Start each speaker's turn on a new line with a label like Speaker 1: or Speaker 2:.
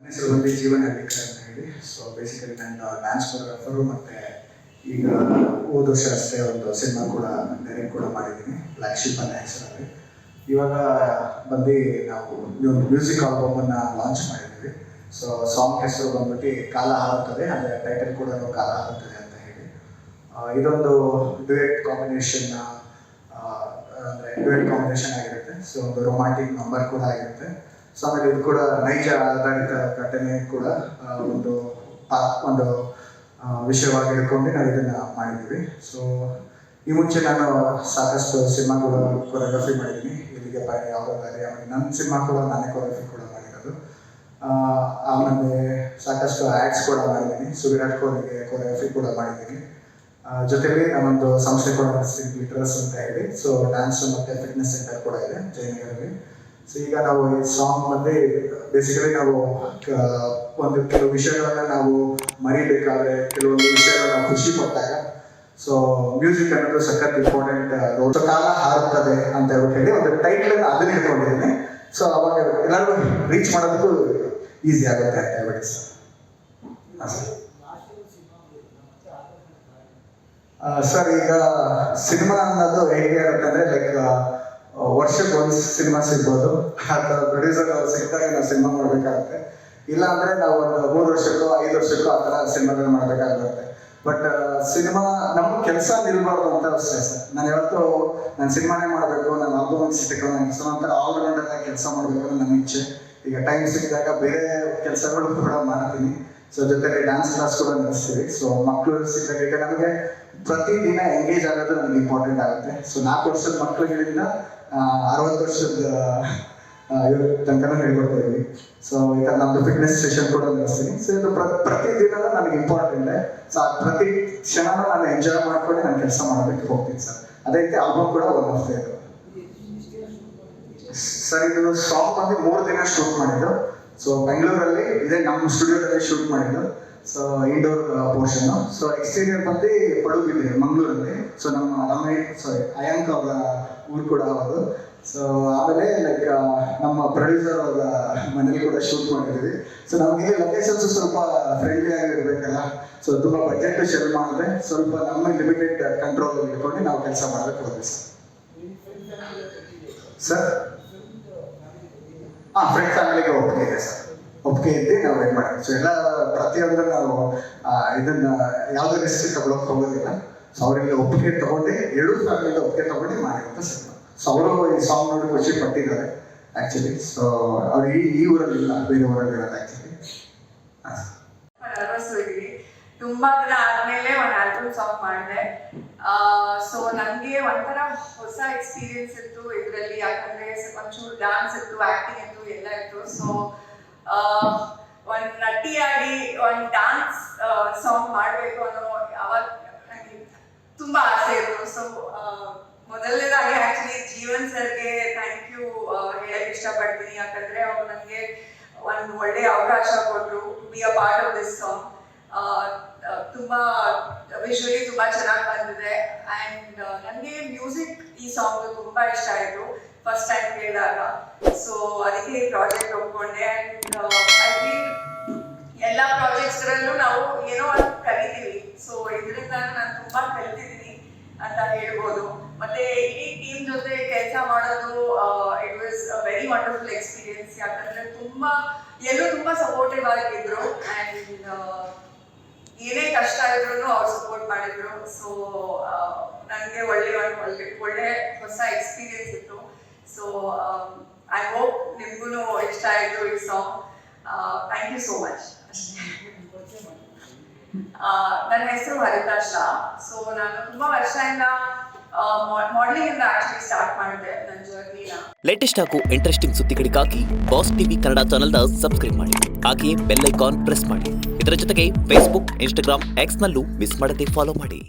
Speaker 1: ಹೆಸರು ಬಂದು ಜೀವನ್ ಅಲ್ಲಿಕರ್ ಅಂತ ಹೇಳಿ. ಸೊ ಬೇಸಿಕಲಿ ನಾನು ಡ್ಯಾನ್ಸ್ ಕೊರಿಯೋಗ್ರಾಫರು ಮತ್ತು ಈಗ ಹೋದ ವರ್ಷ ಅಷ್ಟೇ ಒಂದು ಸಿನಿಮಾ ಕೂಡ ಡೈರೆಕ್ಟ್ ಕೂಡ ಮಾಡಿದ್ದೀನಿ, ಬ್ಲ್ಯಾಕ್ ಶಿಪ್ ಅನ್ನೋ ಹೆಸರಲ್ಲಿ. ಇವಾಗ ಬಂದು ನಾವು ಒಂದು ಮ್ಯೂಸಿಕ್ ಆಲ್ಬಮನ್ನು ಲಾಂಚ್ ಮಾಡಿದ್ದೀವಿ. ಸೊ ಸಾಂಗ್ ಹೆಸರು ಬಂದ್ಬಿಟ್ಟು ಕಾಲ ಹಾರುತ್ತದೆ, ಅಂದರೆ ಟೈಟಲ್ ಕೂಡ ಕಾಲ ಹಾರುತ್ತದೆ ಅಂತ ಹೇಳಿ. ಇದೊಂದು ಡ್ಯುಯೆಟ್ ಕಾಂಬಿನೇಷನ್, ಅಂದರೆ ಡ್ಯುಯೆಟ್ ಕಾಂಬಿನೇಷನ್ ಆಗಿರುತ್ತೆ. ಸೊ ಒಂದು ರೊಮ್ಯಾಂಟಿಕ್ ನಂಬರ್ ಕೂಡ ಆಗಿರುತ್ತೆ. ಸೊ ಆಮೇಲೆ ಇದು ಕೂಡ ನೈಜ ಆಧಾರಿತ ಘಟನೆ ಕೂಡ ಒಂದು ವಿಷಯವಾಗಿ ಹಿಡ್ಕೊಂಡು ನಾವು ಇದನ್ನು ಮಾಡಿದ್ದೀವಿ. ಸೊ ಈ ಮುಂಚೆ ನಾನು ಸಾಕಷ್ಟು ಸಿನಿಮಾ ಕೂಡ ಕೊರಿಯೋಗ್ರಫಿ ಮಾಡಿದ್ದೀನಿ. ಇಲ್ಲಿಗೆ ಆಮೇಲೆ ನನ್ನ ಸಿನಿಮಾ ಕೂಡ ನಾನೇ ಕೊರಿಯೋಗ್ರಫಿ ಕೂಡ ಮಾಡಿರೋದು. ಆಮೇಲೆ ಸಾಕಷ್ಟು ಆ್ಯಡ್ಸ್ ಕೂಡ ಮಾಡಿದ್ದೀನಿ, ಸೊ ವಿರಾಟ್ ಕೊಹ್ಲಿಗೆ ಕೊರಿಯೋಗ್ರಫಿ ಕೂಡ ಮಾಡಿದ್ದೀನಿ. ಜೊತೆಗೆ ನಾನೊಂದು ಸಂಸ್ಥೆ ಕೂಡ ನಡೆಸ್ತೀನಿ, ಗ್ಲಿಟರ್ಸ್ ಅಂತ ಹೇಳಿ. ಸೊ ಡ್ಯಾನ್ಸ್ ಮತ್ತು ಫಿಟ್ನೆಸ್ ಸೆಂಟರ್ ಕೂಡ ಇದೆ ಜಯನಗರಲ್ಲಿ. ಸೊ ಈಗ ನಾವು ಈ ಸಾಂಗ್ ಬಂದು ಬೇಸಿಕಲಿ ನಾವು ಒಂದು ಕೆಲವು ವಿಷಯಗಳನ್ನ ನಾವು ಮರಿಬೇಕಾದ್ರೆ, ಕೆಲವೊಂದು ವಿಷಯಗಳನ್ನ ನಾವು ಖುಷಿ ಪಟ್ಟಾಗ ಸೊ ಮ್ಯೂಸಿಕ್ ಅನ್ನೋದು ಸಖತ್ ಇಂಪಾರ್ಟೆಂಟ್ ರೋಲ್. ಕಾಲ ಹಾರುತ್ತದೆ ಅಂತ ಹೇಳಿ ಒಂದು ಟೈಟ್ಲ್ ಅದನ್ನ ಹಿಡ್ಕೊಂಡಿದ್ದೀನಿ. ಸೊ ಅವಾಗ ಎಲ್ಲರಿಗೂ ರೀಚ್ ಮಾಡೋದಕ್ಕೂ ಈಸಿ ಆಗುತ್ತೆ ಅಂತ ಹೇಳ್ಬಿಟ್ಟು ಸರ್. ಹಾಂ ಸರ್, ಈಗ ಸಿನಿಮಾ ಅನ್ನೋದು ಹೇಗೆ ಆಗುತ್ತೆ ಅಂದರೆ ಲೈಕ್ ವರ್ಷಕ್ಕೆ ಒಂದು ಸಿನಿಮಾ ಸಿಗ್ಬೋದು, ಅಥವಾ ಪ್ರೊಡ್ಯೂಸರ್ ಸಿಗ್ದಾಗ ನಾವು ಸಿನಿಮಾ ಮಾಡಬೇಕಾಗುತ್ತೆ. ಇಲ್ಲ ಅಂದರೆ ನಾವು ಒಂದು 3 ವರ್ಷಕ್ಕೋ 5 ವರ್ಷಕ್ಕೋ ಆ ಥರ ಸಿನಿಮಾಗಳು ಮಾಡಬೇಕಾಗುತ್ತೆ. ಬಟ್ ಸಿನಿಮಾ ನಮ್ಮ ಕೆಲಸ ನಿಲ್ಬಾರ್ದು ಅಂತ ಅಷ್ಟೇ ಸರ್. ನಾನು ಯಾವತ್ತೂ ನಾನು ಸಿನಿಮಾನೇ ಮಾಡಬೇಕು, ನಾನು ಆಲ್ಬಮ್ ಸಿಗಬೇಕು, ನಾನು ಒಂಥರ ಆಲ್ರೌಂಡರ್ ಆಗಿ ಕೆಲಸ ಮಾಡಬೇಕು ಅನ್ನೋ ನನ್ನ ಇಚ್ಛೆ. ಈಗ ಟೈಮ್ ಸಿಕ್ಕಿದಾಗ ಬೇರೆ ಕೆಲಸಗಳು ಕೂಡ ಮಾಡ್ತೀನಿ. ಸೊ ಜೊತೆಗೆ ಡ್ಯಾನ್ಸ್ ಕ್ಲಾಸ್ ಕೂಡ ನಡೆಸ್ತೀವಿ. ಸೊ ಮಕ್ಕಳು ಸಿಕ್ಕಿದಾಗ ಈಗ ನಮಗೆ ಪ್ರತಿದಿನ ಎಂಗೇಜ್ ಆಗೋದು ನನಗೆ ಇಂಪಾರ್ಟೆಂಟ್ ಆಗುತ್ತೆ. ಸೊ 4 ವರ್ಷದ ಮಕ್ಕಳುಗಳಿಂದ 60 ವರ್ಷದ ಇವ್ರ ತನಕ ಹೇಳ್ಕೊಡ್ತಾ ಇದ್ವಿ. ಸೊ ಈಗ ನಮ್ಮದು ಫಿಟ್ನೆಸ್ ಸೆಷನ್ ಕೂಡ ನಡೆಸ್ತೀನಿ. ಸೊ ಇದು ಪ್ರತಿದಿನ ನನಗೆ ಇಂಪಾರ್ಟೆಂಟ್. ಸೊ ಪ್ರತಿ ಕ್ಷಣನೂ ನಾನು ಎಂಜಾಯ್ ಮಾಡ್ಕೊಂಡು ನಾನು ಕೆಲಸ ಮಾಡೋದಕ್ಕೆ ಹೋಗ್ತೀನಿ ಸರ್. ಅದೇ ರೀತಿ ಆಲ್ಬಮ್ ಕೂಡ ಒಂದು ವರ್ಷ ಇದು ಸರ್. ಇದು ಸಾಂಗ್ ಬಂದು 3 ದಿನ ಶೂಟ್ ಮಾಡಿದ್ದು. ಸೊ ಬೆಂಗಳೂರಲ್ಲಿ ಇದೇ ನಮ್ಮ ಸ್ಟುಡಿಯೋದಲ್ಲಿ ಶೂಟ್ ಮಾಡಿದ್ದು. So indoor portion. So exterior ಬಂದು ಪಡುಬಿದ್ರಿ ಮಂಗಳೂರಲ್ಲಿ. ಸೊ ಅಯಾಂಕ್ ಅವರ ಊರು ಕೂಡ ಹೌದು. ಸೊ ಆಮೇಲೆ ಲೈಕ್ ನಮ್ಮ ಪ್ರೊಡ್ಯೂಸರ್ ಅವರ ಮನೇಲಿ ಕೂಡ ಶೂಟ್ ಮಾಡಿದ್ವಿ. ಸೊ ನಮಗೆ ಲೊಕೇಶನ್ಸ್ ಸ್ವಲ್ಪ ಫ್ರೆಂಡ್ಲಿ ಆಗಿರ್ಬೇಕಲ್ಲ. ಸೊ ತುಂಬ ಬಜೆಟ್ ಶೇರ್ ಮಾಡಿದ್ರೆ ಸ್ವಲ್ಪ ನಮ್ಮ ಲಿಮಿಟೆಡ್ ಕಂಟ್ರೋಲ್ ಇಟ್ಕೊಂಡು ನಾವು ಕೆಲಸ ಮಾಡೋದಕ್ಕೆ ಹೋದ್ವಿ ಸರ್. ಹಾಂ, ಫ್ರೆಂಡ್ ಫ್ಯಾಮಿಲಿಗೆ ಒಪ್ಪಿಗೆ ಇದೆ ಸರ್. ಒಪ್ಪಿಗೆ ಇದ್ದು ನಾವು ಏನು ಮಾಡಿದ್ವಿ. ಸೊ ಎಲ್ಲ ಪ್ರತಿಯೊಂದು ನಾವು ಇದನ್ನ ಯಾವುದೇ ರಿಸ್ಕ್ ತಗೊಳಕ್ಕೆ ಹೋಗೋದಿಲ್ಲ. ಸೊ ಅವರಿಗೆ ಒಪ್ಪಿಗೆ ತಗೊಂಡು 2 ಫ್ಯಾಮಿಲಿಗೆ ಒಪ್ಪಿಗೆ ತಗೊಂಡು ಮಾಡಿದಂಥ ಸಿನಿಮಾ. ಸೊ ಅವರು ಈ ಸಾಂಗ್ ನೋಡಿ ಖುಷಿ ಪಟ್ಟಿದ್ದಾರೆ ಆ್ಯಕ್ಚುಲಿ. ಸೊ ಅವ್ರು ಈ ಊರಲ್ಲಿ ಇಲ್ಲ, ಬೇರೆ ಊರಲ್ಲಿ ಇರೋದು ಆ್ಯಕ್ಚುಲಿ.
Speaker 2: ತುಂಬಾ ದಿನ ಆದ್ಮೇಲೆ ಒಂದು ಆಲ್ಬಮ್ ಸಾಂಗ್ ಮಾಡಿದೆ. ಸೊ ನನಗೆ ಒಂಥರ ಹೊಸ ಎಕ್ಸ್ಪೀರಿಯನ್ಸ್ ಇತ್ತು ಇದರಲ್ಲಿ. ಯಾಕಂದ್ರೆ ಒಂಚೂರು ಡ್ಯಾನ್ಸ್ ಇತ್ತು, ಆಕ್ಟಿಂಗ್ ಇತ್ತು, ಎಲ್ಲ ಇತ್ತು. ಸೊ ಒಂದು ನಟಿಯಾಗಿ ಒಂದು ಡ್ಯಾನ್ಸ್ ಸಾಂಗ್ ಮಾಡಬೇಕು ಅನ್ನೋ ಅವಾಗ ನನಗೆ ತುಂಬಾ ಆಸೆ ಇತ್ತು. ಸೊ ಮೊದಲನೇದಾಗಿ ಆಕ್ಚುಲಿ ಜೀವನ್ ಸರ್ಗೆ ಥ್ಯಾಂಕ್ ಯು ಹೇಳಕ್ ಇಷ್ಟಪಡ್ತೀನಿ. ಯಾಕಂದ್ರೆ ಅವ್ರು ನನಗೆ ಒಂದು ಒಳ್ಳೆ ಅವಕಾಶ ಕೊಟ್ಟರು to be a part of this song. ತುಂಬಾ ವಿಜುವಲಿ ತುಂಬಾ ಚೆನ್ನಾಗಿ ಬಂದಿದೆ. ಆ್ಯಂಡ್ ನನಗೆ ಮ್ಯೂಸಿಕ್ ಈ ಸಾಂಗ್ ತುಂಬಾ ಇಷ್ಟ ಆಯಿತು ಫಸ್ಟ್ ಟೈಮ್ ಕೇಳಿದಾಗ. ಸೊ ಅದಕ್ಕೆ ಈ ಪ್ರಾಜೆಕ್ಟ್ ಒಪ್ಕೊಂಡೆ. ಆ್ಯಂಡ್ ಐ ಥಿಂಕ್ ಎಲ್ಲ ಪ್ರಾಜೆಕ್ಟ್ಸ್ಗಳಲ್ಲೂ ನಾವು ಏನೋ ಒಂದು ಕಲಿತೀವಿ. ಸೊ ಇದರಿಂದ ನಾನು ತುಂಬಾ ಕಲಿತಿದ್ದೀನಿ ಅಂತ ಹೇಳ್ಬೋದು. ಮತ್ತೆ ಇಡೀ ಟೀಮ್ ಜೊತೆ ಕೆಲಸ ಮಾಡೋದು it was a very wonderful experience. ಯಾಕಂದ್ರೆ ಎಲ್ಲರೂ ತುಂಬಾ ಸಪೋರ್ಟಿವ್ ಆಗಿದ್ರು. ಆ್ಯಂಡ್ ಏನೇ ಕಷ್ಟ ಇದ್ರು ಅವ್ರು ಸಪೋರ್ಟ್ ಮಾಡಿದ್ರು. ಸೊ ನನಗೆ ಒಳ್ಳೆ ಹೊಸ ಎಕ್ಸ್ಪೀರಿಯನ್ಸ್ ಇತ್ತು. ಸೊ ಐ ಹೋಪ್ ನಿಮ್ಗೂ ಇಷ್ಟ ಆಯಿತು ಈ song. Thank you so much. ನನ್ನ ಹೆಸರು ಹರಿತಾ ಶಾ. ಸೊ ನಾನು ತುಂಬಾ ವರ್ಷದಿಂದ ಮಾಡೆಲಿಂಗ್ ಇಂದ ಆಕ್ಚುಲಿ ಸ್ಟಾರ್ಟ್ ಮಾಡಿದೆ ನನ್ನ ಜರ್ನಿನ.
Speaker 3: ಲೇಟೆಸ್ಟ್ ಹಾಗೂ ಇಂಟ್ರೆಸ್ಟಿಂಗ್ ಸುದ್ದಿಗಳಿಗಾಗಿ ಬಾಸ್ ಟಿವಿ ಕನ್ನಡ ಚಾನೆಲ್ನ ಸಬ್ಸ್ಕ್ರೈಬ್ ಮಾಡಿ. ಹಾಗೆಯೇ ಬೆಲ್ ಐಕಾನ್ ಪ್ರೆಸ್ ಮಾಡಿ. ಇದರ ಜೊತೆಗೆ ಫೇಸ್ಬುಕ್, ಇನ್ಸ್ಟಾಗ್ರಾಮ್, ಎಕ್ಸ್ ನಲ್ಲೂ ಮಿಸ್ ಮಾಡದೆ ಫಾಲೋ ಮಾಡಿ.